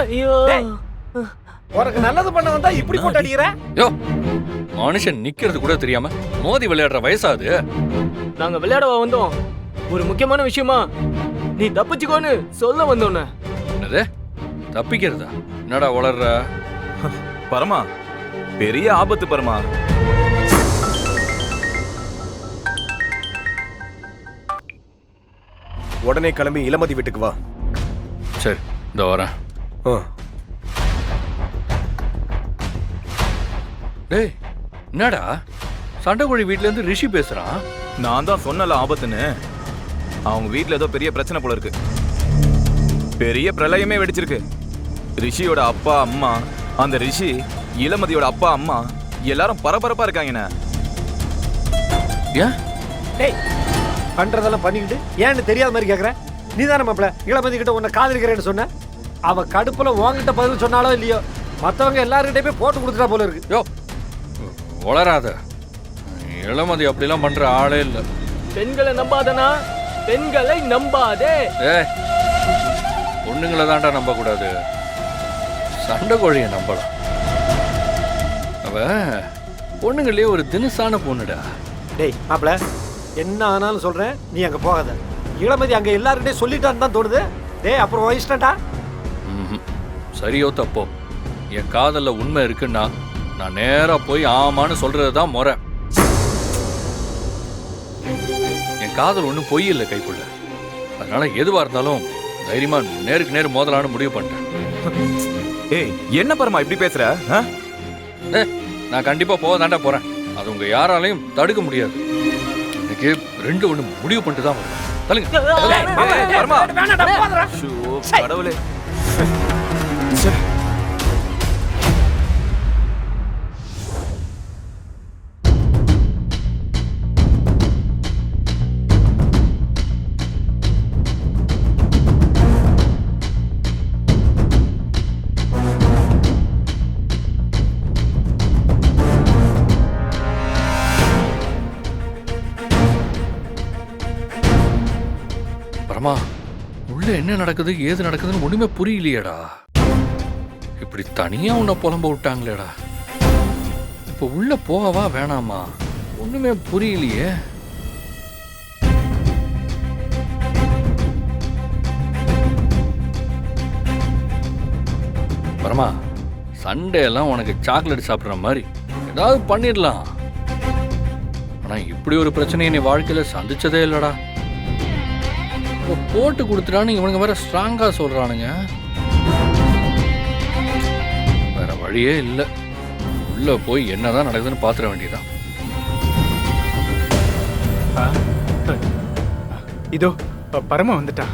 ஐயோ, உனக்கு நல்லது பண்ண வந்தா இப்படி போட்டு அடிக்கிற? யோ, மனுஷன் நிக்கிறது கூட தெரியாம மோதி விளையாடுற வயசாது. நாங்க விளையாடவா வந்தோம்? ஒரு முக்கியமான விஷயமா நீ தப்பிச்சுக்கோன்னு சொல்ல வந்தோன்னு. என்னது தப்பிக்கிறதா? என்னடா வளர்ற? பரமா, பெரிய ஆபத்து பரமா. உடனே கிளம்பி இளமதி வீட்டுக்கு வா. சரி, இந்த வரேன். டேய், என்னடா சண்டைக்கோழி வீட்ல இருந்து ரிஷி பேசுறான்? நான் தான் சொன்னல ஆபத்துன்னு. அவங்க வீட்ல ஏதோ பெரிய பிரச்சனை போல இருக்கு. பெரிய பிரளயமே வெடிச்சிருக்கு. ரிஷியோட அப்பா அம்மா, அந்த ரிஷி, இளமதியோட அப்பா அம்மா எல்லாரும் பரபரப்பா இருக்காங்கண்ணே. ஏன்? டேய், பண்றதெல்லாம் பண்ணிக்கிட்டு ஏன்னு தெரியாத மாதிரி கேக்குற? நீ தானே மாப்பிள்ள இளமதி கிட்ட உன்னை காதலிக்கிறேன்னு சொன்ன. அவ கடுப்புல உன்கிட்ட பதில் சொன்னாலோ இல்லையோ, மத்தவங்க எல்லாருக்கிட்டே போய் போட்டு கொடுத்துட்டா போல இருக்கு. யோ, வளராத. இளமதி அப்படிலாம் பண்ற ஆளே இல்ல. பெண்களை நம்பாதனா? பெண்களை நம்பாதே. பொண்ணுங்களை தான்டா நம்ப கூடாது, சண்டைக்கோழியை நம்பலாம். அவ பொண்ணுங்களே ஒரு தினசான பொண்ணுடா. டேய் மாப்பிள்ள, என்ன ஆனாலும் சொல்றேன், நீ அங்க போகாத. இளமதி அங்க எல்லாருக்கிட்டே சொல்லிட்டான்னு தான் தோணுது. டேய், அப்புறம் இஷ்டம்டா. சரியோ தப்போ, என் காதல்ல உண்மை இருக்குன்னா நான் நேரா போய் ஆமான்னு சொல்றதுதான் முறை. என் காதல் ஒன்றும் பொய் இல்லை கைக்குள்ள. அதனால எதுவா இருந்தாலும் தைரியமா நேருக்கு நேரு மோதலான்னு முடிவு பண்ணிட்டேன். ஏய், என்ன பரமா இப்படி பேசுற? நான் கண்டிப்பா போக தாண்டா போறேன். அது உங்க யாராலையும் தடுக்க முடியாது. எனக்கு ரெண்டு ஒண்ணு முடிவு பண்ணிட்டு தான் வரேன். பரமா, கடவுளே. பரமா, உள்ள என்ன நடக்குது ஏது நடக்குதுன்னு ஒண்ணுமே புரியலையேடா. இப்படி தனியா உன்னை புலம்ப விட்டாங்களேடா. இப்ப உள்ள போகவா வேணாமா? ஒண்ணுமே புரியலையே. பரமா, சண்டே எல்லாம் உனக்கு சாக்லேட் சாப்பிடுற மாதிரி ஏதாவது பண்ணிடலாம். ஆனா இப்படி ஒரு பிரச்சனையை நீ வாழ்க்கையில சந்திச்சதே இல்லடா. போட்டு கொடுத்துட்டான்னு இவனுங்க வேற ஸ்ட்ராங்கா சொல்றானுங்க. வேற வழியே இல்லை. உள்ள போய் என்னதான் நடக்குதுன்னு பாத்துற வேண்டியதான். இதோ பரமா வந்துட்டான்.